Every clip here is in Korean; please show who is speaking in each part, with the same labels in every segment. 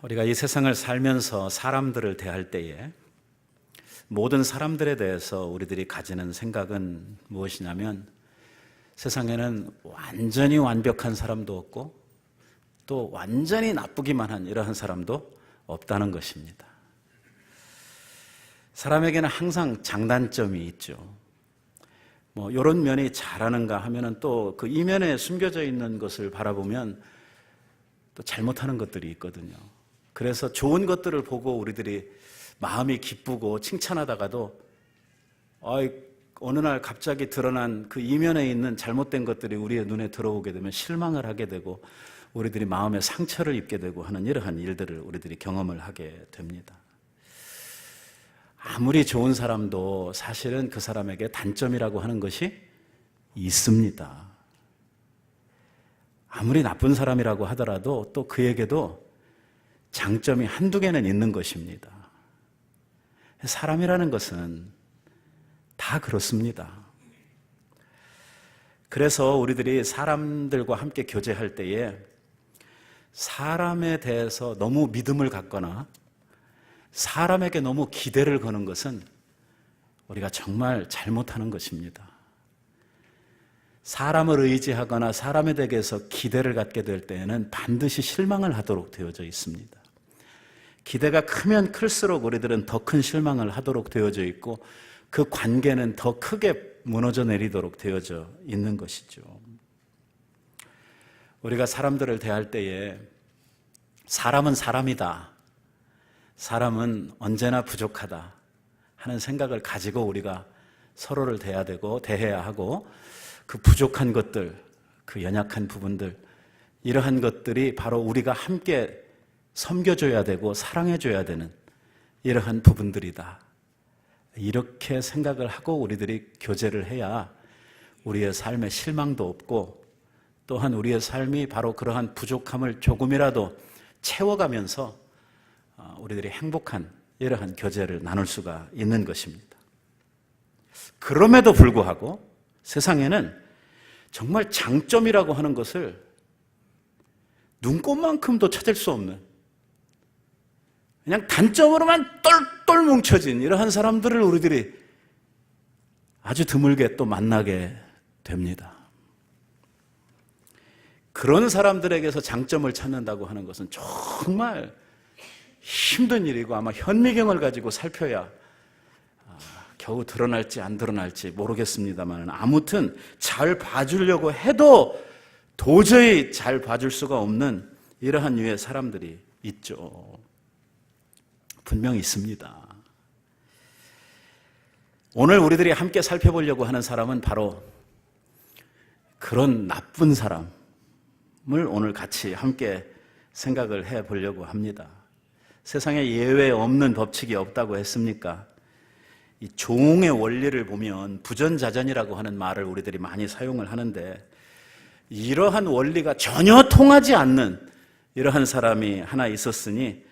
Speaker 1: 우리가 이 세상을 살면서 사람들을 대할 때에 모든 사람들에 대해서 우리들이 가지는 생각은 무엇이냐면 세상에는 완전히 완벽한 사람도 없고 또 완전히 나쁘기만 한 이러한 사람도 없다는 것입니다. 사람에게는 항상 장단점이 있죠. 이런 면이 잘하는가 하면은 또 그 이면에 숨겨져 있는 것을 바라보면 또 잘못하는 것들이 있거든요. 그래서 좋은 것들을 보고 우리들이 마음이 기쁘고 칭찬하다가도 어느 날 갑자기 드러난 그 이면에 있는 잘못된 것들이 우리의 눈에 들어오게 되면 실망을 하게 되고 우리들이 마음에 상처를 입게 되고 하는 이러한 일들을 우리들이 경험을 하게 됩니다. 아무리 좋은 사람도 사실은 그 사람에게 단점이라고 하는 것이 있습니다. 아무리 나쁜 사람이라고 하더라도 또 그에게도 장점이 한두 개는 있는 것입니다. 사람이라는 것은 다 그렇습니다. 그래서 우리들이 사람들과 함께 교제할 때에 사람에 대해서 너무 믿음을 갖거나 사람에게 너무 기대를 거는 것은 우리가 정말 잘못하는 것입니다. 사람을 의지하거나 사람에 대해서 기대를 갖게 될 때에는 반드시 실망을 하도록 되어져 있습니다. 기대가 크면 클수록 우리들은 더 큰 실망을 하도록 되어져 있고 그 관계는 더 크게 무너져 내리도록 되어져 있는 것이죠. 우리가 사람들을 대할 때에 사람은 사람이다, 사람은 언제나 부족하다 하는 생각을 가지고 우리가 서로를 대해야 하고 그 부족한 것들, 그 연약한 부분들, 이러한 것들이 바로 우리가 함께 섬겨줘야 되고 사랑해줘야 되는 이러한 부분들이다. 이렇게 생각을 하고 우리들이 교제를 해야 우리의 삶에 실망도 없고 또한 우리의 삶이 바로 그러한 부족함을 조금이라도 채워가면서 우리들이 행복한 이러한 교제를 나눌 수가 있는 것입니다. 그럼에도 불구하고 세상에는 정말 장점이라고 하는 것을 눈꼽만큼도 찾을 수 없는 그냥 단점으로만 똘똘 뭉쳐진 이러한 사람들을 우리들이 아주 드물게 또 만나게 됩니다. 그런 사람들에게서 장점을 찾는다고 하는 것은 정말 힘든 일이고 아마 현미경을 가지고 살펴야 겨우 드러날지 안 드러날지 모르겠습니다만 아무튼 잘 봐주려고 해도 도저히 잘 봐줄 수가 없는 이러한 유의 사람들이 있죠. 분명히 있습니다. 오늘 우리들이 함께 살펴보려고 하는 사람은 바로 그런 나쁜 사람을 오늘 같이 함께 생각을 해보려고 합니다. 세상에 예외 없는 법칙이 없다고 했습니까? 이 종의 원리를 보면 부전자전이라고 하는 말을 우리들이 많이 사용을 하는데 이러한 원리가 전혀 통하지 않는 이러한 사람이 하나 있었으니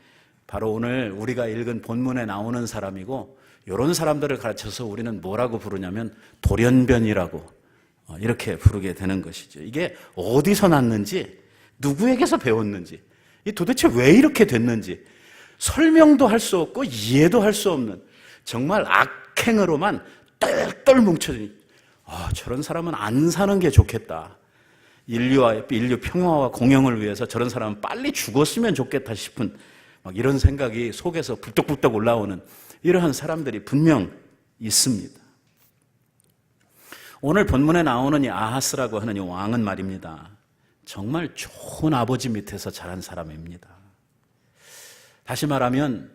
Speaker 1: 바로 오늘 우리가 읽은 본문에 나오는 사람이고 이런 사람들을 가르쳐서 우리는 뭐라고 부르냐면 돌연변이라고 이렇게 부르게 되는 것이죠. 이게 어디서 났는지 누구에게서 배웠는지 이 도대체 왜 이렇게 됐는지 설명도 할 수 없고 이해도 할 수 없는 정말 악행으로만 똘똘 뭉쳐진 저런 사람은 안 사는 게 좋겠다. 인류 평화와 공영을 위해서 저런 사람은 빨리 죽었으면 좋겠다 싶은 이런 생각이 속에서 불떡불떡 올라오는 이러한 사람들이 분명 있습니다. 오늘 본문에 나오는 이 아하스라고 하는 이 왕은 말입니다. 정말 좋은 아버지 밑에서 자란 사람입니다. 다시 말하면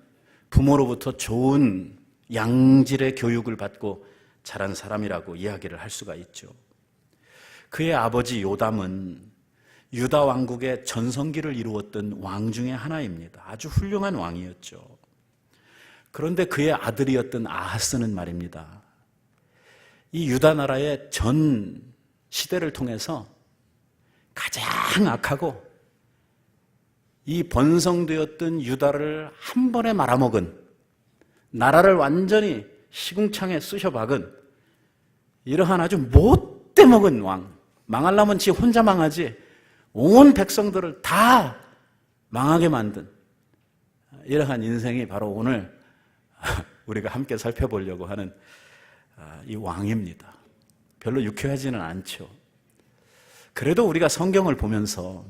Speaker 1: 부모로부터 좋은 양질의 교육을 받고 자란 사람이라고 이야기를 할 수가 있죠. 그의 아버지 요담은 유다 왕국의 전성기를 이루었던 왕 중에 하나입니다. 아주 훌륭한 왕이었죠. 그런데 그의 아들이었던 아하스는 말입니다. 이 유다 나라의 전 시대를 통해서 가장 악하고 이 번성되었던 유다를 한 번에 말아먹은 나라를 완전히 시궁창에 쑤셔박은 이러한 아주 못돼 먹은 왕. 망하려면 지 혼자 망하지 온 백성들을 다 망하게 만든 이러한 인생이 바로 오늘 우리가 함께 살펴보려고 하는 이 왕입니다. 별로 유쾌하지는 않죠. 그래도 우리가 성경을 보면서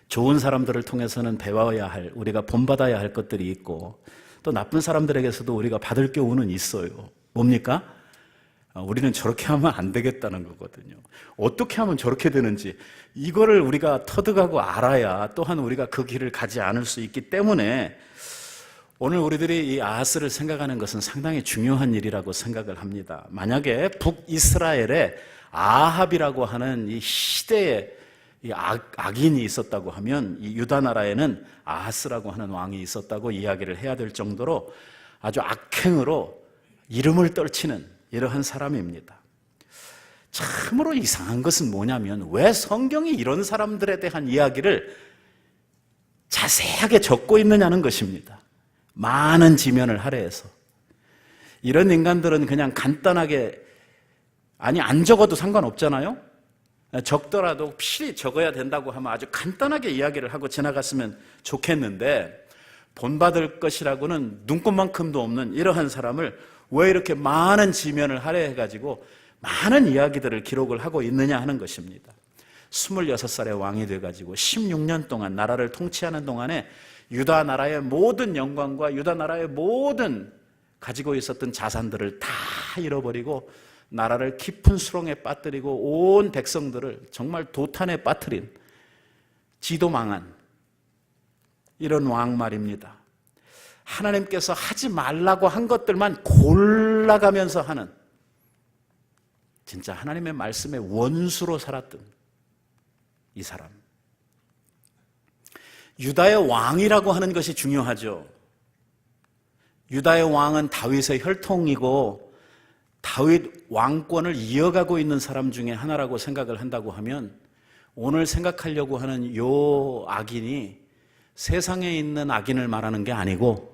Speaker 1: 좋은 사람들을 통해서는 배워야 할, 우리가 본받아야 할 것들이 있고, 또 나쁜 사람들에게서도 우리가 받을 교훈은 있어요. 뭡니까? 우리는 저렇게 하면 안 되겠다는 거거든요. 어떻게 하면 저렇게 되는지 이거를 우리가 터득하고 알아야 또한 우리가 그 길을 가지 않을 수 있기 때문에 오늘 우리들이 이 아하스를 생각하는 것은 상당히 중요한 일이라고 생각을 합니다. 만약에 북이스라엘에 아합이라고 하는 이 시대에 이 악인이 있었다고 하면 이 유다 나라에는 아하스라고 하는 왕이 있었다고 이야기를 해야 될 정도로 아주 악행으로 이름을 떨치는 이러한 사람입니다. 참으로 이상한 것은 뭐냐면 왜 성경이 이런 사람들에 대한 이야기를 자세하게 적고 있느냐는 것입니다. 많은 지면을 할애해서. 이런 인간들은 그냥 간단하게, 아니 안 적어도 상관없잖아요. 적더라도 필히 적어야 된다고 하면 아주 간단하게 이야기를 하고 지나갔으면 좋겠는데, 본받을 것이라고는 눈꼽만큼도 없는 이러한 사람을 왜 이렇게 많은 지면을 할애해가지고 많은 이야기들을 기록을 하고 있느냐 하는 것입니다. 26살의 왕이 돼가지고 16년 동안 나라를 통치하는 동안에 유다 나라의 모든 영광과 유다 나라의 모든 가지고 있었던 자산들을 다 잃어버리고 나라를 깊은 수렁에 빠뜨리고 온 백성들을 정말 도탄에 빠뜨린, 지도망한 이런 왕 말입니다. 하나님께서 하지 말라고 한 것들만 골라가면서 하는, 진짜 하나님의 말씀의 원수로 살았던 이 사람. 유다의 왕이라고 하는 것이 중요하죠. 유다의 왕은 다윗의 혈통이고 다윗 왕권을 이어가고 있는 사람 중에 하나라고 생각을 한다고 하면, 오늘 생각하려고 하는 요 악인이 세상에 있는 악인을 말하는 게 아니고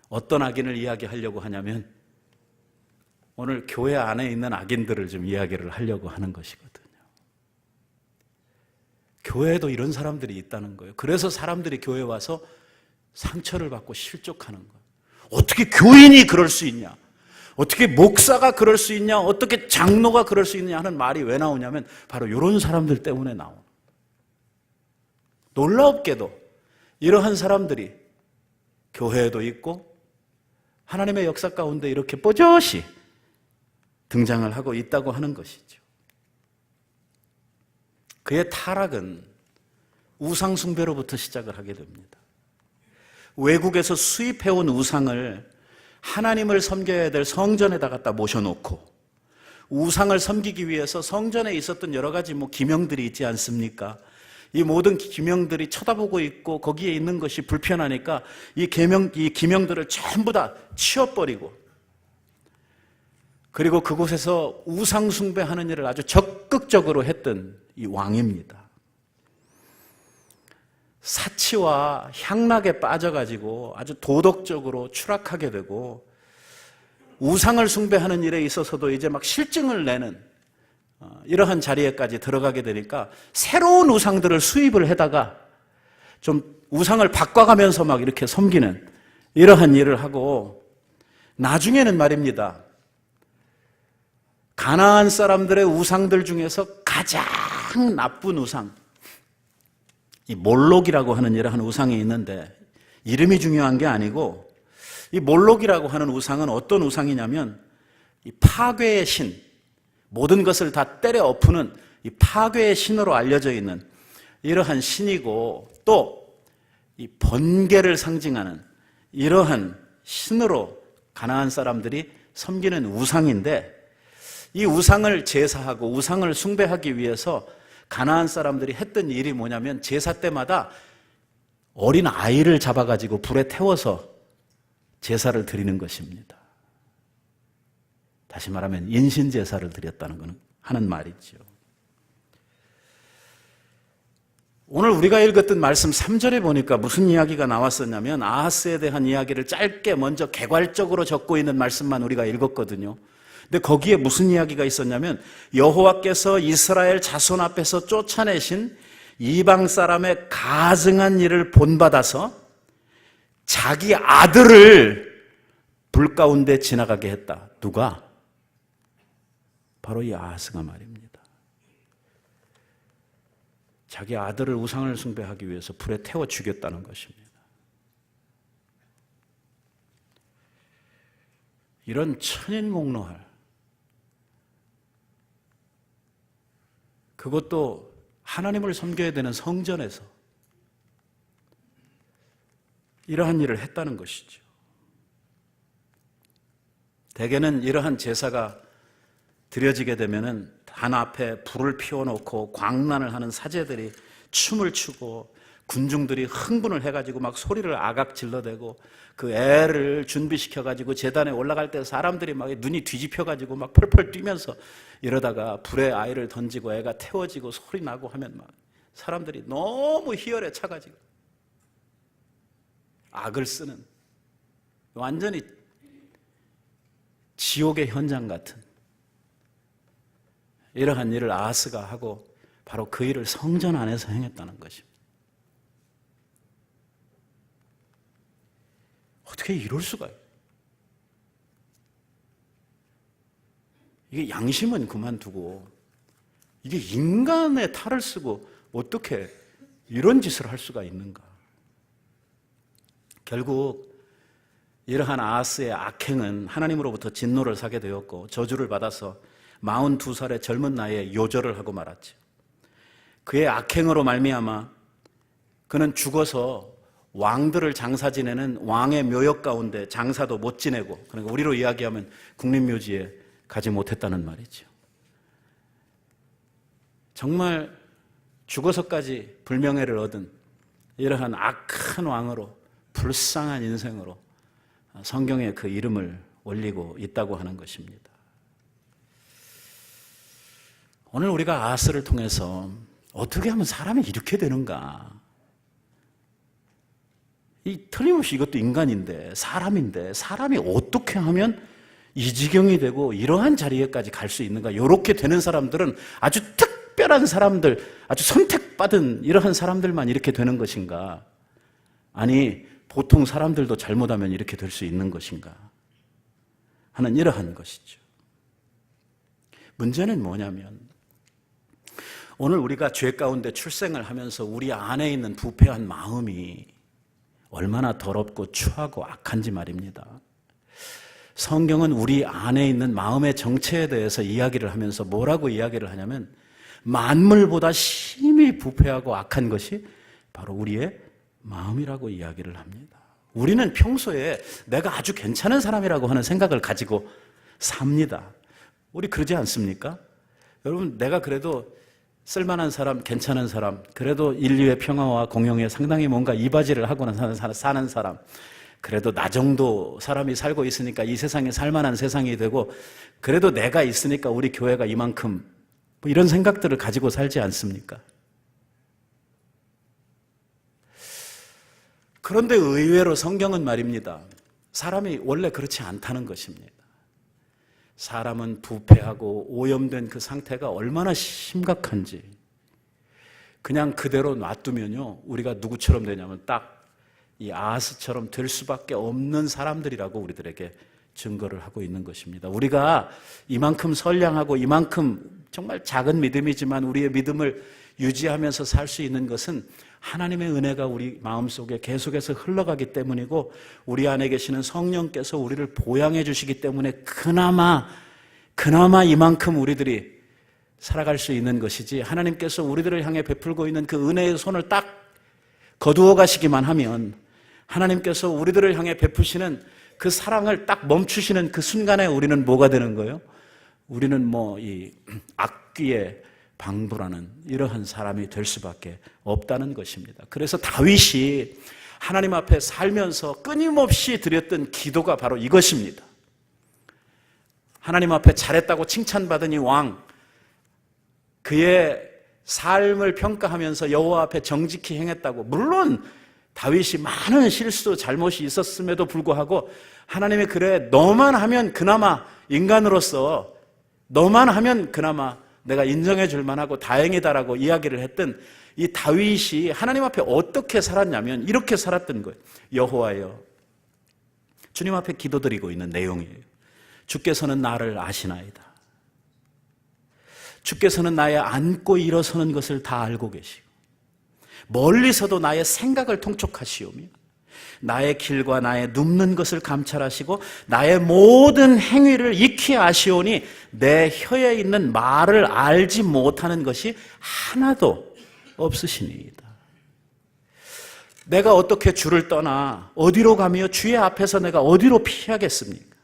Speaker 1: 어떤 악인을 이야기하려고 하냐면 오늘 교회 안에 있는 악인들을 좀 이야기를 하려고 하는 것이거든요. 교회에도 이런 사람들이 있다는 거예요. 그래서 사람들이 교회에 와서 상처를 받고 실족하는 거예요. 어떻게 교인이 그럴 수 있냐? 어떻게 목사가 그럴 수 있냐? 어떻게 장로가 그럴 수 있느냐 하는 말이 왜 나오냐면 바로 이런 사람들 때문에 나오는 거예요. 놀랍게도 이러한 사람들이 교회에도 있고 하나님의 역사 가운데 이렇게 뽀젓이 등장을 하고 있다고 하는 것이죠. 그의 타락은 우상 숭배로부터 시작을 하게 됩니다. 외국에서 수입해온 우상을 하나님을 섬겨야 될 성전에다 갖다 모셔놓고 우상을 섬기기 위해서 성전에 있었던 여러 가지 기명들이 있지 않습니까? 이 모든 기명들이 쳐다보고 있고 거기에 있는 것이 불편하니까 이 기명들을 전부 다 치워버리고, 그리고 그곳에서 우상 숭배하는 일을 아주 적극적으로 했던 이 왕입니다. 사치와 향락에 빠져가지고 아주 도덕적으로 추락하게 되고 우상을 숭배하는 일에 있어서도 이제 막 실증을 내는 이러한 자리에까지 들어가게 되니까 새로운 우상들을 수입을 해다가 좀 우상을 바꿔가면서 막 이렇게 섬기는 이러한 일을 하고, 나중에는 말입니다, 가나안 사람들의 우상들 중에서 가장 나쁜 우상, 이 몰록이라고 하는 이러한 우상이 있는데 이름이 중요한 게 아니고, 이 몰록이라고 하는 우상은 어떤 우상이냐면 이 파괴의 신, 모든 것을 다 때려 엎으는 이 파괴의 신으로 알려져 있는 이러한 신이고, 또 이 번개를 상징하는 이러한 신으로 가나안 사람들이 섬기는 우상인데, 이 우상을 제사하고 우상을 숭배하기 위해서 가나안 사람들이 했던 일이 뭐냐면 제사 때마다 어린 아이를 잡아가지고 불에 태워서 제사를 드리는 것입니다. 다시 말하면 인신제사를 드렸다는 것은 하는 말이죠. 오늘 우리가 읽었던 말씀 3절에 보니까 무슨 이야기가 나왔었냐면 아하스에 대한 이야기를 짧게 먼저 개괄적으로 적고 있는 말씀만 우리가 읽었거든요. 근데 거기에 무슨 이야기가 있었냐면 여호와께서 이스라엘 자손 앞에서 쫓아내신 이방 사람의 가증한 일을 본받아서 자기 아들을 불 가운데 지나가게 했다. 누가? 바로 이 아하스가 말입니다. 자기 아들을 우상을 숭배하기 위해서 불에 태워 죽였다는 것입니다. 이런 천인공노할, 그것도 하나님을 섬겨야 되는 성전에서 이러한 일을 했다는 것이죠. 대개는 이러한 제사가 드려지게 되면은 단 앞에 불을 피워놓고 광란을 하는 사제들이 춤을 추고 군중들이 흥분을 해가지고 막 소리를 아각 질러대고 그 애를 준비시켜가지고 제단에 올라갈 때 사람들이 막 눈이 뒤집혀가지고 막 펄펄 뛰면서 이러다가 불에 아이를 던지고 애가 태워지고 소리 나고 하면 막 사람들이 너무 희열에 차가지고 악을 쓰는 완전히 지옥의 현장 같은 이러한 일을 아하스가 하고 바로 그 일을 성전 안에서 행했다는 것입니다. 어떻게 이럴 수가요? 이게 양심은 그만두고 이게 인간의 탈을 쓰고 어떻게 이런 짓을 할 수가 있는가? 결국 이러한 아하스의 악행은 하나님으로부터 진노를 사게 되었고 저주를 받아서 42살의 젊은 나이에 요절을 하고 말았죠. 그의 악행으로 말미암아 그는 죽어서 왕들을 장사 지내는 왕의 묘역 가운데 장사도 못 지내고, 그러니까 우리로 이야기하면 국립묘지에 가지 못했다는 말이죠. 정말 죽어서까지 불명예를 얻은 이러한 악한 왕으로 불쌍한 인생으로 성경에 그 이름을 올리고 있다고 하는 것입니다. 오늘 우리가 아하스를 통해서 어떻게 하면 사람이 이렇게 되는가? 이 틀림없이 이것도 인간인데 사람인데 사람이 어떻게 하면 이 지경이 되고 이러한 자리에까지 갈 수 있는가? 이렇게 되는 사람들은 아주 특별한 사람들, 아주 선택받은 이러한 사람들만 이렇게 되는 것인가? 아니 보통 사람들도 잘못하면 이렇게 될 수 있는 것인가 하는 이러한 것이죠. 문제는 뭐냐면 오늘 우리가 죄 가운데 출생을 하면서 우리 안에 있는 부패한 마음이 얼마나 더럽고 추하고 악한지 말입니다. 성경은 우리 안에 있는 마음의 정체에 대해서 이야기를 하면서 뭐라고 이야기를 하냐면 만물보다 심히 부패하고 악한 것이 바로 우리의 마음이라고 이야기를 합니다. 우리는 평소에 내가 아주 괜찮은 사람이라고 하는 생각을 가지고 삽니다. 우리 그러지 않습니까? 여러분, 내가 그래도 쓸만한 사람, 괜찮은 사람, 그래도 인류의 평화와 공영에 상당히 뭔가 이바지를 하고 사는 사람, 그래도 나 정도 사람이 살고 있으니까 이 세상에 살만한 세상이 되고 그래도 내가 있으니까 우리 교회가 이만큼 뭐 이런 생각들을 가지고 살지 않습니까? 그런데 의외로 성경은 말입니다. 사람이 원래 그렇지 않다는 것입니다. 사람은 부패하고 오염된 그 상태가 얼마나 심각한지 그냥 그대로 놔두면요, 우리가 누구처럼 되냐면 딱 이 아하스처럼 될 수밖에 없는 사람들이라고 우리들에게 증거를 하고 있는 것입니다. 우리가 이만큼 선량하고 이만큼 정말 작은 믿음이지만 우리의 믿음을 유지하면서 살 수 있는 것은 하나님의 은혜가 우리 마음속에 계속해서 흘러가기 때문이고 우리 안에 계시는 성령께서 우리를 보양해 주시기 때문에 그나마 이만큼 우리들이 살아갈 수 있는 것이지, 하나님께서 우리들을 향해 베풀고 있는 그 은혜의 손을 딱 거두어 가시기만 하면 하나님께서 우리들을 향해 베푸시는 그 사랑을 딱 멈추시는 그 순간에 우리는 뭐가 되는 거예요? 우리는 이 악귀의 방불하는 이러한 사람이 될 수밖에 없다는 것입니다. 그래서 다윗이 하나님 앞에 살면서 끊임없이 드렸던 기도가 바로 이것입니다. 하나님 앞에 잘했다고 칭찬받은 이 왕, 그의 삶을 평가하면서 여호와 앞에 정직히 행했다고, 물론 다윗이 많은 실수, 잘못이 있었음에도 불구하고 하나님이 그래 너만 하면 그나마 인간으로서 너만 하면 그나마 내가 인정해 줄 만하고 다행이다라고 이야기를 했던 이 다윗이 하나님 앞에 어떻게 살았냐면 이렇게 살았던 거예요. 여호와여, 주님 앞에 기도드리고 있는 내용이에요. 주께서는 나를 아시나이다. 주께서는 나의 앉고 일어서는 것을 다 알고 계시고 멀리서도 나의 생각을 통촉하시오며 나의 길과 나의 눕는 것을 감찰하시고 나의 모든 행위를 익히 아시오니 내 혀에 있는 말을 알지 못하는 것이 하나도 없으시니이다. 내가 어떻게 주를 떠나 어디로 가며 주의 앞에서 내가 어디로 피하겠습니까?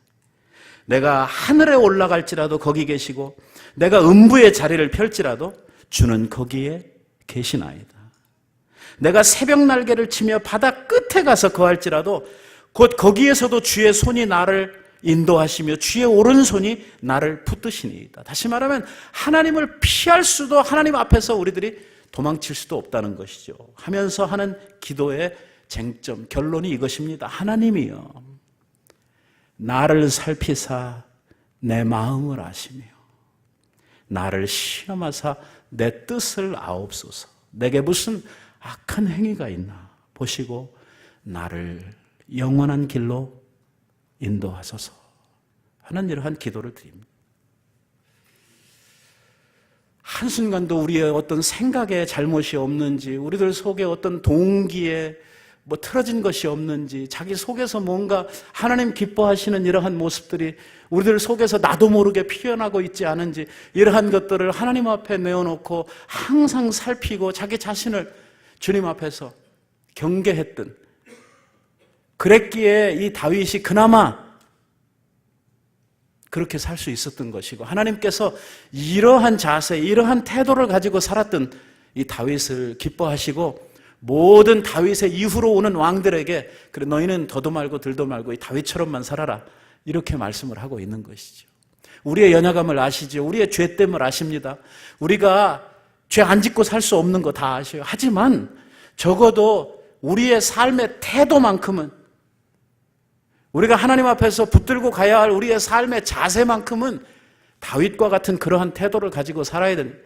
Speaker 1: 내가 하늘에 올라갈지라도 거기 계시고 내가 음부의 자리를 펼지라도 주는 거기에 계시나이다. 내가 새벽 날개를 치며 바다 끝에 가서 거할지라도 곧 거기에서도 주의 손이 나를 인도하시며 주의 오른손이 나를 붙드시니이다. 다시 말하면 하나님을 피할 수도 하나님 앞에서 우리들이 도망칠 수도 없다는 것이죠. 하면서 하는 기도의 쟁점, 결론이 이것입니다. 하나님이여, 나를 살피사 내 마음을 아시며 나를 시험하사 내 뜻을 아옵소서. 내게 무슨 악한 행위가 있나 보시고 나를 영원한 길로 인도하소서 하는 이러한 기도를 드립니다. 한순간도 우리의 어떤 생각에 잘못이 없는지, 우리들 속에 어떤 동기에 틀어진 것이 없는지, 자기 속에서 뭔가 하나님 기뻐하시는 이러한 모습들이 우리들 속에서 나도 모르게 피어나고 있지 않은지, 이러한 것들을 하나님 앞에 내어놓고 항상 살피고 자기 자신을 주님 앞에서 경계했던, 그랬기에 이 다윗이 그나마 그렇게 살 수 있었던 것이고, 하나님께서 이러한 자세, 이러한 태도를 가지고 살았던 이 다윗을 기뻐하시고 모든 다윗의 이후로 오는 왕들에게 그래 너희는 더도 말고 덜도 말고 이 다윗처럼만 살아라, 이렇게 말씀을 하고 있는 것이죠. 우리의 연약함을 아시죠. 우리의 죄됨을 아십니다. 우리가 죄 안 짓고 살 수 없는 거 다 아셔요. 하지만 적어도 우리의 삶의 태도만큼은, 우리가 하나님 앞에서 붙들고 가야 할 우리의 삶의 자세만큼은 다윗과 같은 그러한 태도를 가지고 살아야 됩니다.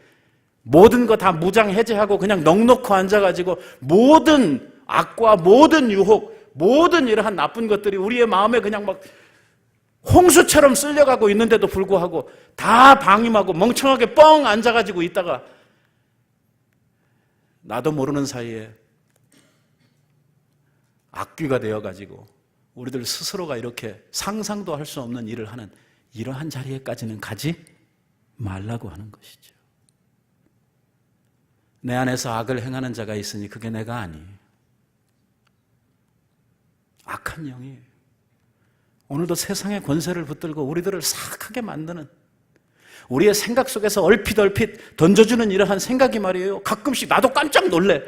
Speaker 1: 모든 거 다 무장 해제하고 그냥 넉넉히 앉아가지고 모든 악과 모든 유혹, 모든 이러한 나쁜 것들이 우리의 마음에 그냥 막 홍수처럼 쓸려가고 있는데도 불구하고 다 방임하고 멍청하게 뻥 앉아가지고 있다가 나도 모르는 사이에 악귀가 되어가지고 우리들 스스로가 이렇게 상상도 할 수 없는 일을 하는 이러한 자리에까지는 가지 말라고 하는 것이죠. 내 안에서 악을 행하는 자가 있으니 그게 내가 아니에요. 악한 영이에요. 오늘도 세상의 권세를 붙들고 우리들을 사악하게 만드는, 우리의 생각 속에서 얼핏 던져주는 이러한 생각이 말이에요. 가끔씩 나도 깜짝 놀래.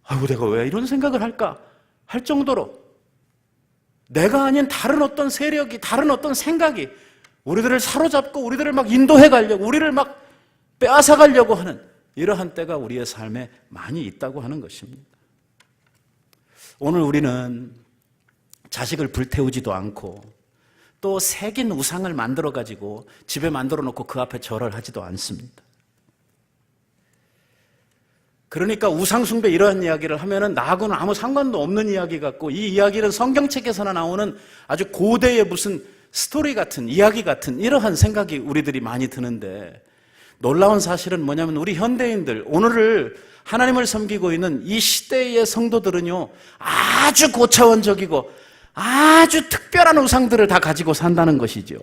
Speaker 1: 아이고, 내가 왜 이런 생각을 할까? 할 정도로 내가 아닌 다른 어떤 세력이, 다른 어떤 생각이 우리들을 사로잡고 우리들을 막 인도해 가려고, 우리를 막 빼앗아 가려고 하는 이러한 때가 우리의 삶에 많이 있다고 하는 것입니다. 오늘 우리는 자식을 불태우지도 않고 또 새긴 우상을 만들어가지고 집에 만들어 놓고 그 앞에 절을 하지도 않습니다. 그러니까 우상숭배 이러한 이야기를 하면은 나하고는 아무 상관도 없는 이야기 같고, 이 이야기는 성경책에서나 나오는 아주 고대의 무슨 스토리 같은, 이야기 같은 이러한 생각이 우리들이 많이 드는데, 놀라운 사실은 뭐냐면 우리 현대인들, 오늘을 하나님을 섬기고 있는 이 시대의 성도들은요, 아주 고차원적이고 아주 특별한 우상들을 다 가지고 산다는 것이죠.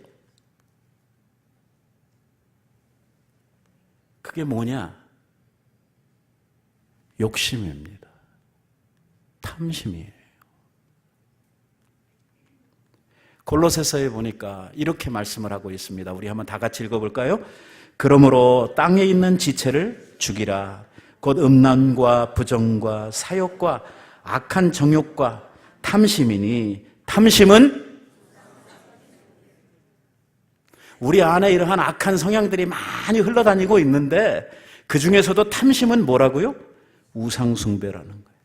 Speaker 1: 그게 뭐냐? 욕심입니다. 탐심이에요. 골로새서에 보니까 이렇게 말씀을 하고 있습니다. 우리 한번 다 같이 읽어볼까요? 그러므로 땅에 있는 지체를 죽이라. 곧 음란과 부정과 사욕과 악한 정욕과 탐심이니, 탐심은 우리 안에 이러한 악한 성향들이 많이 흘러다니고 있는데 그 중에서도 탐심은 뭐라고요? 우상숭배라는 거예요.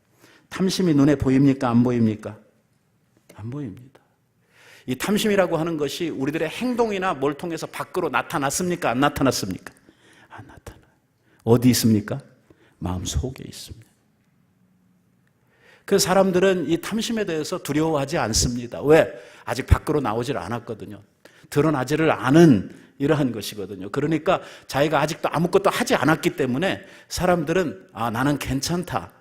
Speaker 1: 탐심이 눈에 보입니까? 안 보입니까? 안 보입니다. 이 탐심이라고 하는 것이 우리들의 행동이나 뭘 통해서 밖으로 나타났습니까? 안 나타났습니까? 어디 있습니까? 마음 속에 있습니다. 그 사람들은 이 탐심에 대해서 두려워하지 않습니다. 왜? 아직 밖으로 나오질 않았거든요. 드러나지를 않은 이러한 것이거든요. 그러니까 자기가 아직도 아무것도 하지 않았기 때문에 사람들은 나는 괜찮다.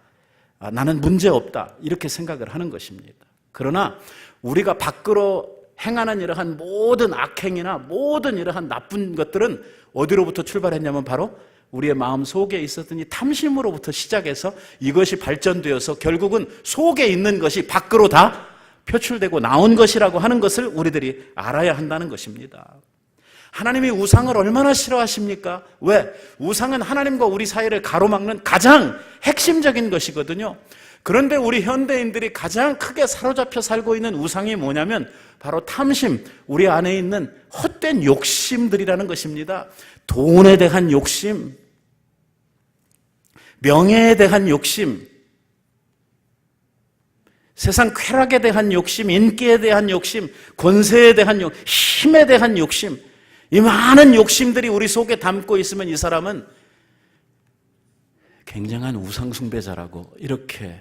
Speaker 1: 나는 문제없다. 이렇게 생각을 하는 것입니다. 그러나 우리가 밖으로 행하는 이러한 모든 악행이나 모든 이러한 나쁜 것들은 어디로부터 출발했냐면 바로 우리의 마음 속에 있었던 이 탐심으로부터 시작해서 이것이 발전되어서 결국은 속에 있는 것이 밖으로 다 표출되고 나온 것이라고 하는 것을 우리들이 알아야 한다는 것입니다. 하나님이 우상을 얼마나 싫어하십니까? 왜? 우상은 하나님과 우리 사이를 가로막는 가장 핵심적인 것이거든요. 그런데 우리 현대인들이 가장 크게 사로잡혀 살고 있는 우상이 뭐냐면 바로 탐심, 우리 안에 있는 헛된 욕심들이라는 것입니다. 돈에 대한 욕심, 명예에 대한 욕심, 세상 쾌락에 대한 욕심, 인기에 대한 욕심, 권세에 대한 욕심, 힘에 대한 욕심, 이 많은 욕심들이 우리 속에 담고 있으면 이 사람은 굉장한 우상숭배자라고 이렇게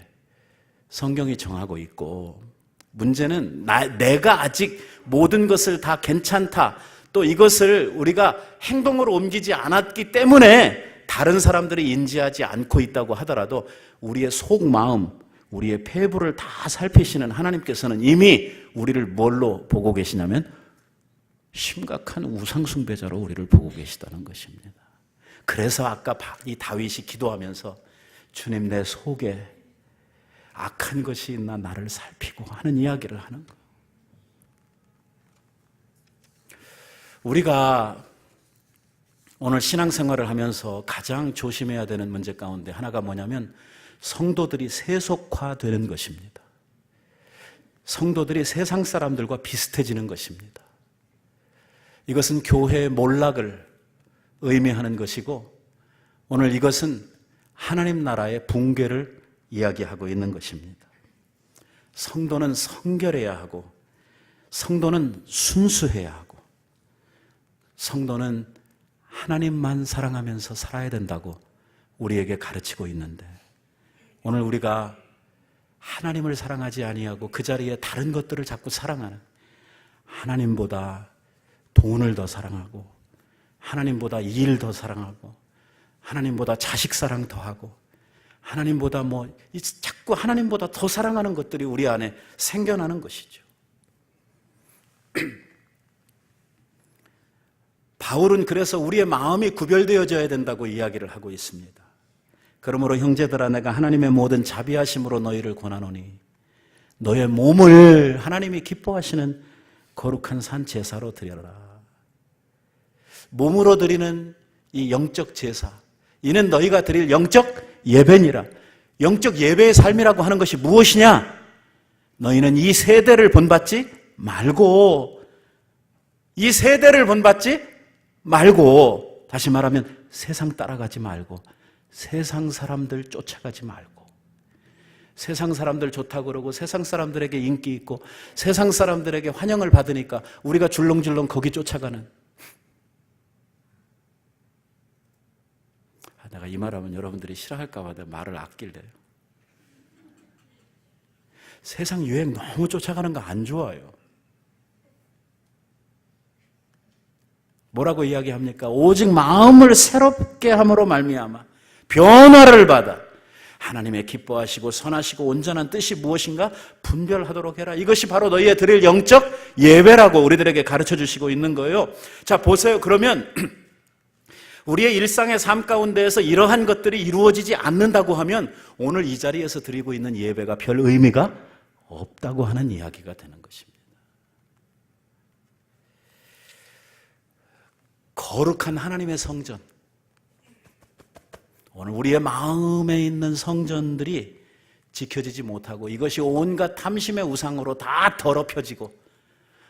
Speaker 1: 성경이 정하고 있고, 문제는 내가 아직 모든 것을 다 괜찮다, 또 이것을 우리가 행동으로 옮기지 않았기 때문에 다른 사람들이 인지하지 않고 있다고 하더라도 우리의 속마음, 우리의 폐부를 다 살피시는 하나님께서는 이미 우리를 뭘로 보고 계시냐면 심각한 우상숭배자로 우리를 보고 계시다는 것입니다. 그래서 아까 이 다윗이 기도하면서 주님, 내 속에 악한 것이 있나 나를 살피고 하는 이야기를 하는 거예요. 우리가 오늘 신앙생활을 하면서 가장 조심해야 되는 문제 가운데 하나가 뭐냐면 성도들이 세속화되는 것입니다. 성도들이 세상 사람들과 비슷해지는 것입니다. 이것은 교회의 몰락을 의미하는 것이고, 오늘 이것은 하나님 나라의 붕괴를 이야기하고 있는 것입니다. 성도는 성결해야 하고, 성도는 순수해야 하고, 성도는 하나님만 사랑하면서 살아야 된다고 우리에게 가르치고 있는데, 오늘 우리가 하나님을 사랑하지 아니하고 그 자리에 다른 것들을 자꾸 사랑하는, 하나님보다 돈을 더 사랑하고, 하나님보다 일 더 사랑하고, 하나님보다 자식 사랑 더 하고, 하나님보다 자꾸 하나님보다 더 사랑하는 것들이 우리 안에 생겨나는 것이죠. 바울은 그래서 우리의 마음이 구별되어져야 된다고 이야기를 하고 있습니다. 그러므로 형제들아, 내가 하나님의 모든 자비하심으로 너희를 권하노니 너의 몸을 하나님이 기뻐하시는 거룩한 산 제사로 드려라. 몸으로 드리는 이 영적 제사, 이는 너희가 드릴 영적 예배니라. 영적 예배의 삶이라고 하는 것이 무엇이냐? 너희는 이 세대를 본받지 말고, 이 세대를 본받지 말고, 다시 말하면 세상 따라가지 말고, 세상 사람들 쫓아가지 말고, 세상 사람들 좋다고 그러고 세상 사람들에게 인기 있고 세상 사람들에게 환영을 받으니까 우리가 줄렁줄렁 거기 쫓아가는, 내가 이 말하면 여러분들이 싫어할까 봐 말을 아낄래요. 세상 유행 너무 쫓아가는 거 안 좋아요. 뭐라고 이야기합니까? 오직 마음을 새롭게 함으로 말미암아 변화를 받아 하나님의 기뻐하시고 선하시고 온전한 뜻이 무엇인가 분별하도록 해라. 이것이 바로 너희의 드릴 영적 예배라고 우리들에게 가르쳐 주시고 있는 거예요. 자, 보세요. 그러면 우리의 일상의 삶 가운데에서 이러한 것들이 이루어지지 않는다고 하면 오늘 이 자리에서 드리고 있는 예배가 별 의미가 없다고 하는 이야기가 되는 것입니다. 거룩한 하나님의 성전, 오늘 우리의 마음에 있는 성전들이 지켜지지 못하고 이것이 온갖 탐심의 우상으로 다 더럽혀지고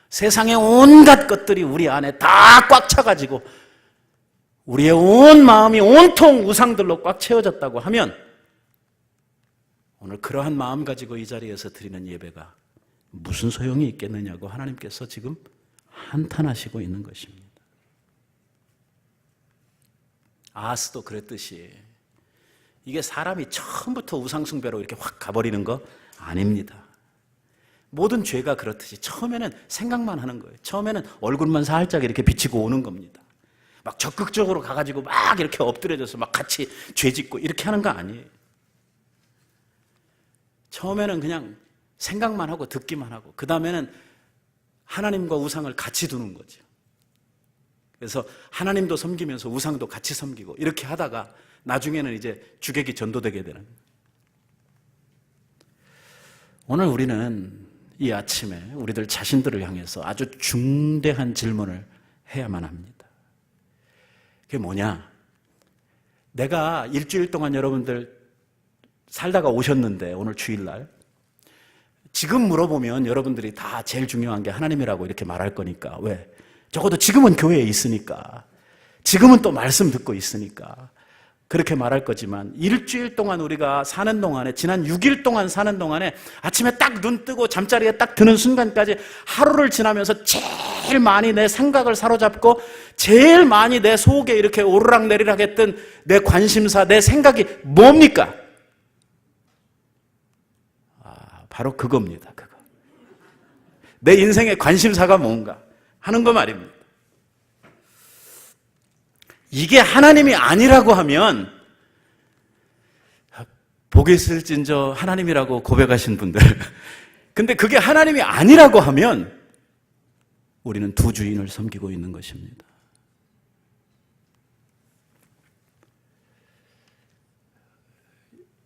Speaker 1: 세상의 온갖 것들이 우리 안에 다 꽉 차가지고 우리의 온 마음이 온통 우상들로 꽉 채워졌다고 하면 오늘 그러한 마음 가지고 이 자리에서 드리는 예배가 무슨 소용이 있겠느냐고 하나님께서 지금 한탄하시고 있는 것입니다. 아하스도 그랬듯이 이게 사람이 처음부터 우상숭배로 이렇게 확 가버리는 거 아닙니다. 모든 죄가 그렇듯이 처음에는 생각만 하는 거예요. 처음에는 얼굴만 살짝 이렇게 비치고 오는 겁니다. 막 적극적으로 가가지고 막 이렇게 엎드려져서 막 같이 죄 짓고 이렇게 하는 거 아니에요. 처음에는 그냥 생각만 하고 듣기만 하고 그 다음에는 하나님과 우상을 같이 두는 거죠. 그래서 하나님도 섬기면서 우상도 같이 섬기고 이렇게 하다가 나중에는 이제 주객이 전도되게 되는 거예요. 오늘 우리는 이 아침에 우리들 자신들을 향해서 아주 중대한 질문을 해야만 합니다. 그게 뭐냐? 내가 일주일 동안 여러분들 살다가 오셨는데 오늘 주일날 지금 물어보면 여러분들이 다 제일 중요한 게 하나님이라고 이렇게 말할 거니까. 왜? 적어도 지금은 교회에 있으니까, 지금은 또 말씀 듣고 있으니까 그렇게 말할 거지만, 일주일 동안 우리가 사는 동안에, 지난 6일 동안 사는 동안에 아침에 딱 눈 뜨고 잠자리에 딱 드는 순간까지 하루를 지나면서 제일 많이 내 생각을 사로잡고 제일 많이 내 속에 이렇게 오르락내리락 했던 내 관심사, 내 생각이 뭡니까? 바로 그겁니다. 그거. 내 인생의 관심사가 뭔가 하는 거 말입니다. 이게 하나님이 아니라고 하면, 복이 있을진저 하나님이라고 고백하신 분들, 근데 그게 하나님이 아니라고 하면 우리는 두 주인을 섬기고 있는 것입니다.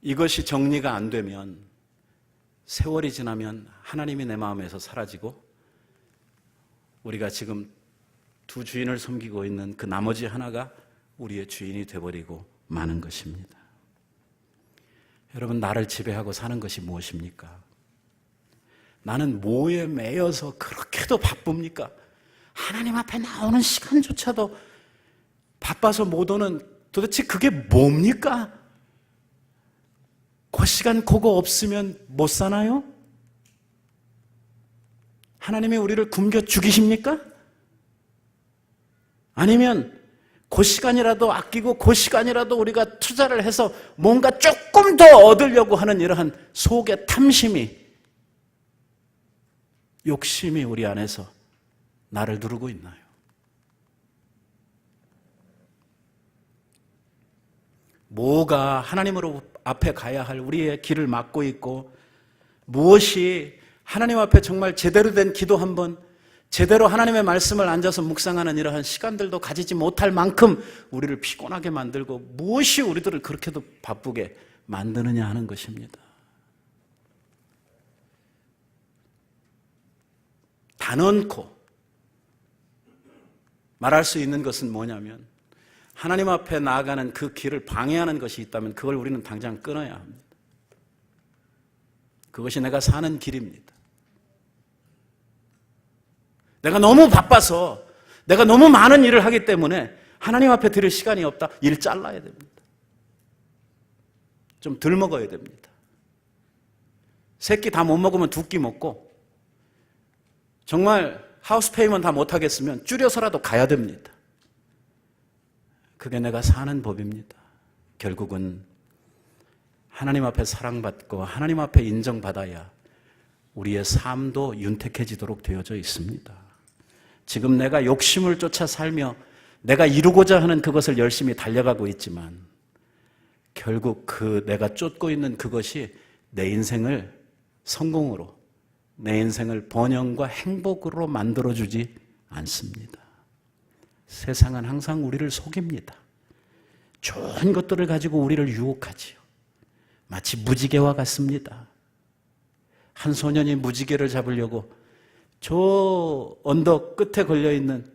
Speaker 1: 이것이 정리가 안 되면, 세월이 지나면 하나님이 내 마음에서 사라지고 우리가 지금 두 주인을 섬기고 있는 그 나머지 하나가 우리의 주인이 되어버리고 마는 것입니다. 여러분, 나를 지배하고 사는 것이 무엇입니까? 나는 뭐에 매여서 그렇게도 바쁩니까? 하나님 앞에 나오는 시간조차도 바빠서 못 오는, 도대체 그게 뭡니까? 그 시간 그거 없으면 못 사나요? 하나님이 우리를 굶겨 죽이십니까? 아니면 그 시간이라도 아끼고 그 시간이라도 우리가 투자를 해서 뭔가 조금 더 얻으려고 하는 이러한 속의 탐심이, 욕심이 우리 안에서 나를 누르고 있나요? 뭐가 하나님으로 앞에 가야 할 우리의 길을 막고 있고, 무엇이 하나님 앞에 정말 제대로 된 기도 한번, 제대로 하나님의 말씀을 앉아서 묵상하는 이러한 시간들도 가지지 못할 만큼 우리를 피곤하게 만들고, 무엇이 우리들을 그렇게도 바쁘게 만드느냐 하는 것입니다. 단언코 말할 수 있는 것은 뭐냐면, 하나님 앞에 나아가는 그 길을 방해하는 것이 있다면 그걸 우리는 당장 끊어야 합니다. 그것이 내가 사는 길입니다. 내가 너무 바빠서, 내가 너무 많은 일을 하기 때문에 하나님 앞에 드릴 시간이 없다. 일 잘라야 됩니다. 좀 덜 먹어야 됩니다. 세 끼 다 못 먹으면 두 끼 먹고, 정말 하우스 페이먼트 다 못하겠으면 줄여서라도 가야 됩니다. 그게 내가 사는 법입니다. 결국은 하나님 앞에 사랑받고 하나님 앞에 인정받아야 우리의 삶도 윤택해지도록 되어져 있습니다. 지금 내가 욕심을 쫓아 살며 내가 이루고자 하는 그것을 열심히 달려가고 있지만, 결국 그 내가 쫓고 있는 그것이 내 인생을 성공으로, 내 인생을 번영과 행복으로 만들어주지 않습니다. 세상은 항상 우리를 속입니다. 좋은 것들을 가지고 우리를 유혹하지요. 마치 무지개와 같습니다. 한 소년이 무지개를 잡으려고 저 언덕 끝에 걸려있는,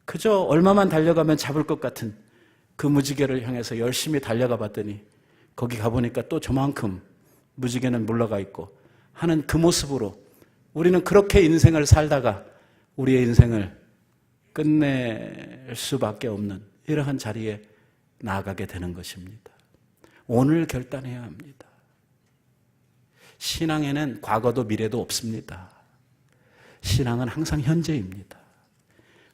Speaker 1: 그저 얼마만 달려가면 잡을 것 같은 그 무지개를 향해서 열심히 달려가 봤더니 거기 가보니까 또 저만큼 무지개는 물러가 있고 하는 그 모습으로 우리는 그렇게 인생을 살다가 우리의 인생을 끝낼 수밖에 없는 이러한 자리에 나아가게 되는 것입니다. 오늘 결단해야 합니다. 신앙에는 과거도 미래도 없습니다. 신앙은 항상 현재입니다.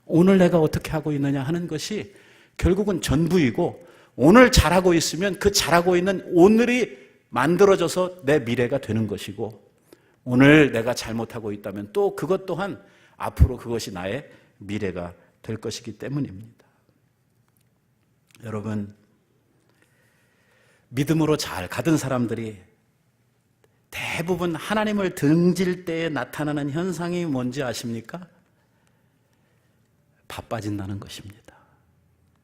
Speaker 1: 오늘 내가 어떻게 하고 있느냐 하는 것이 결국은 전부이고, 오늘 잘하고 있으면 그 잘하고 있는 오늘이 만들어져서 내 미래가 되는 것이고, 오늘 내가 잘못하고 있다면 또 그것 또한 앞으로 그것이 나의 미래가 될 것이기 때문입니다. 여러분, 믿음으로 잘 가던 사람들이 대부분 하나님을 등질 때에 나타나는 현상이 뭔지 아십니까? 바빠진다는 것입니다.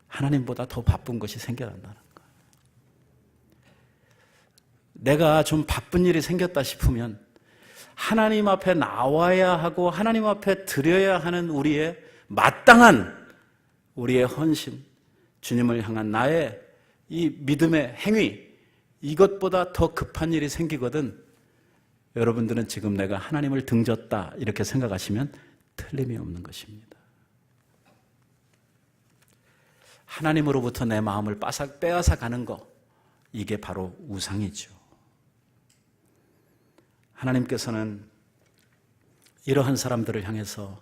Speaker 1: 하나님보다 더 바쁜 것이 생겨난다는 거예요. 내가 좀 바쁜 일이 생겼다 싶으면 하나님 앞에 나와야 하고 하나님 앞에 드려야 하는 우리의 마땅한 우리의 헌신, 주님을 향한 나의 이 믿음의 행위, 이것보다 더 급한 일이 생기거든 여러분들은 지금 내가 하나님을 등졌다 이렇게 생각하시면 틀림이 없는 것입니다. 하나님으로부터 내 마음을 빼앗아 가는 거, 이게 바로 우상이죠. 하나님께서는 이러한 사람들을 향해서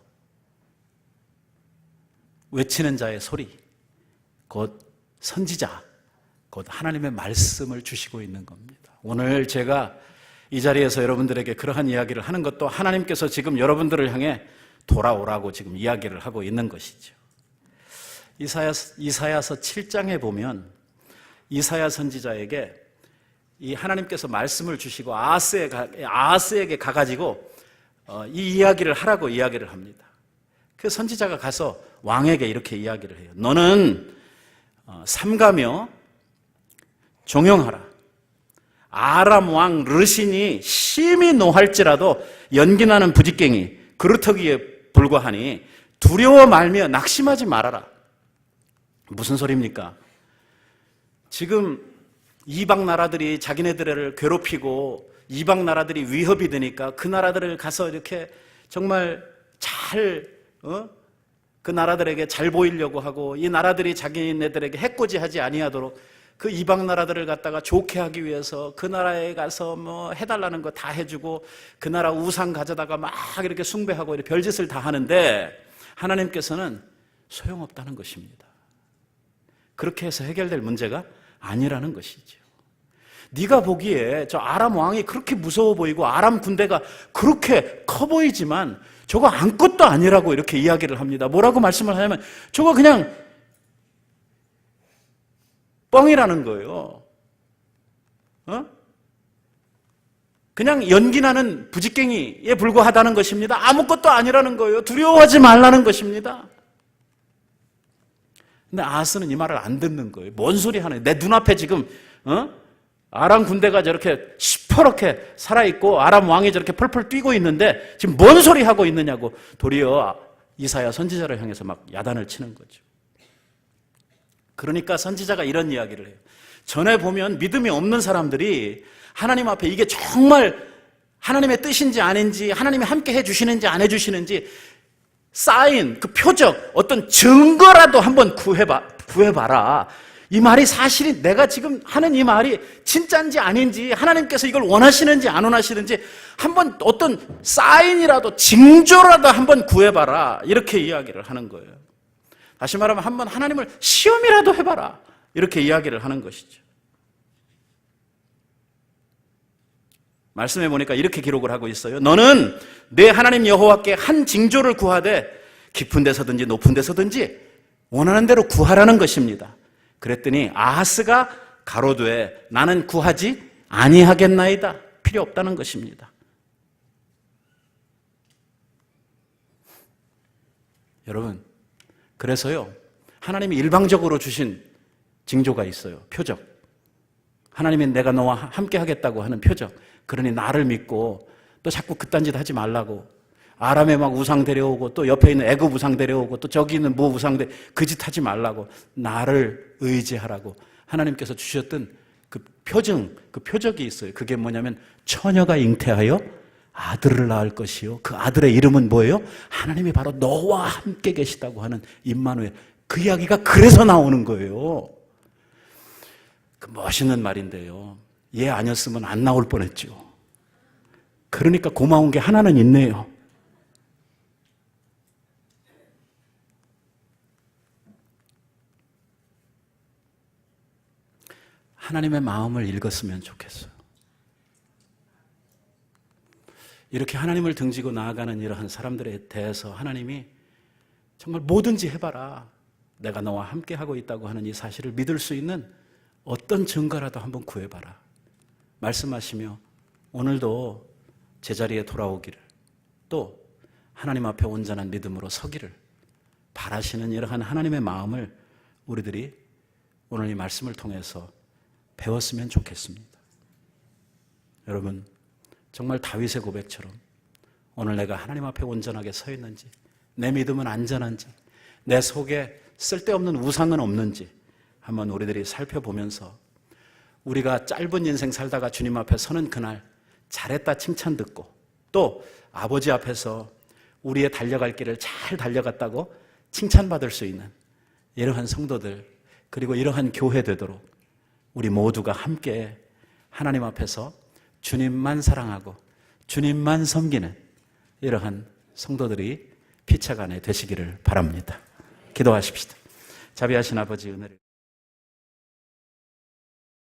Speaker 1: 외치는 자의 소리, 곧 선지자, 곧 하나님의 말씀을 주시고 있는 겁니다. 오늘 제가 이 자리에서 여러분들에게 그러한 이야기를 하는 것도 하나님께서 지금 여러분들을 향해 돌아오라고 지금 이야기를 하고 있는 것이죠. 이사야서 7장에 보면 이사야 선지자에게 이 하나님께서 말씀을 주시고 아하스에게 가가지고 이 이야기를 하라고 이야기를 합니다. 그 선지자가 가서 왕에게 이렇게 이야기를 해요. 너는 삼가며 종용하라. 아람 왕 르신이 심히 노할지라도 연기나는 부지깽이 그루터기에 불과하니 두려워 말며 낙심하지 말아라. 무슨 소리입니까? 지금 이방 나라들이 자기네들을 괴롭히고 이방 나라들이 위협이 되니까 그 나라들을 가서 이렇게 정말 그 나라들에게 잘 보이려고 하고 이 나라들이 자기네들에게 해코지하지 아니하도록 그 이방 나라들을 갖다가 좋게 하기 위해서 그 나라에 가서 뭐 해달라는 거 다 해주고 그 나라 우상 가져다가 막 이렇게 숭배하고 이렇게 별짓을 다 하는데 하나님께서는 소용없다는 것입니다. 그렇게 해서 해결될 문제가 아니라는 것이죠. 네가 보기에 저 아람 왕이 그렇게 무서워 보이고 아람 군대가 그렇게 커 보이지만 저거 아무것도 아니라고 이렇게 이야기를 합니다. 뭐라고 말씀을 하냐면 저거 그냥 뻥이라는 거예요. 그냥 연기나는 부지깽이에 불과하다는 것입니다. 아무것도 아니라는 거예요. 두려워하지 말라는 것입니다. 근데 아하스는 이 말을 안 듣는 거예요. 뭔 소리 하는 거예요? 내 눈앞에 지금 아람 군대가 저렇게 시퍼렇게 살아있고 아람 왕이 저렇게 펄펄 뛰고 있는데 지금 뭔 소리 하고 있느냐고 도리어 이사야 선지자를 향해서 막 야단을 치는 거죠. 그러니까 선지자가 이런 이야기를 해요. 전에 보면 믿음이 없는 사람들이 하나님 앞에 이게 정말 하나님의 뜻인지 아닌지, 하나님이 함께 해주시는지 안 해주시는지 사인, 그 표적, 어떤 증거라도 한번 구해봐라. 이 말이 사실이 내가 지금 하는 이 말이 진짜인지 아닌지, 하나님께서 이걸 원하시는지 안 원하시는지 한번 어떤 사인이라도 징조라도 한번 구해봐라. 이렇게 이야기를 하는 거예요. 다시 말하면 한번 하나님을 시험이라도 해봐라. 이렇게 이야기를 하는 것이죠. 말씀해 보니까 이렇게 기록을 하고 있어요. 너는 내 하나님 여호와께 한 징조를 구하되 깊은 데서든지 높은 데서든지 원하는 대로 구하라는 것입니다. 그랬더니 아하스가 가로되 나는 구하지 아니하겠나이다. 필요 없다는 것입니다. 여러분, 그래서요, 하나님이 일방적으로 주신 징조가 있어요. 표적. 하나님이 내가 너와 함께 하겠다고 하는 표적. 그러니 나를 믿고 또 자꾸 그딴 짓 하지 말라고. 아람에 막 우상 데려오고 또 옆에 있는 애굽 우상 데려오고 또 저기 있는 뭐 우상 그 짓 하지 말라고. 나를 의지하라고 하나님께서 주셨던 그 표적이 있어요. 그게 뭐냐면 처녀가 잉태하여 아들을 낳을 것이요. 그 아들의 이름은 뭐예요? 하나님이 바로 너와 함께 계시다고 하는 임마누엘. 그 이야기가 그래서 나오는 거예요. 그 멋있는 말인데요. 얘 아니었으면 안 나올 뻔했죠. 그러니까 고마운 게 하나는 있네요. 하나님의 마음을 읽었으면 좋겠어요. 이렇게 하나님을 등지고 나아가는 이러한 사람들에 대해서 하나님이 정말 뭐든지 해봐라, 내가 너와 함께 하고 있다고 하는 이 사실을 믿을 수 있는 어떤 증거라도 한번 구해봐라 말씀하시며 오늘도 제자리에 돌아오기를, 또 하나님 앞에 온전한 믿음으로 서기를 바라시는 이러한 하나님의 마음을 우리들이 오늘 이 말씀을 통해서 배웠으면 좋겠습니다. 여러분, 정말 다윗의 고백처럼 오늘 내가 하나님 앞에 온전하게 서 있는지, 내 믿음은 안전한지, 내 속에 쓸데없는 우상은 없는지 한번 우리들이 살펴보면서 우리가 짧은 인생 살다가 주님 앞에 서는 그날 잘했다 칭찬 듣고, 또 아버지 앞에서 우리의 달려갈 길을 잘 달려갔다고 칭찬받을 수 있는 이러한 성도들, 그리고 이러한 교회 되도록 우리 모두가 함께 하나님 앞에서 주님만 사랑하고 주님만 섬기는 이러한 성도들이 피차간에 되시기를 바랍니다. 기도하십시다. 자비하신 아버지, 은혜를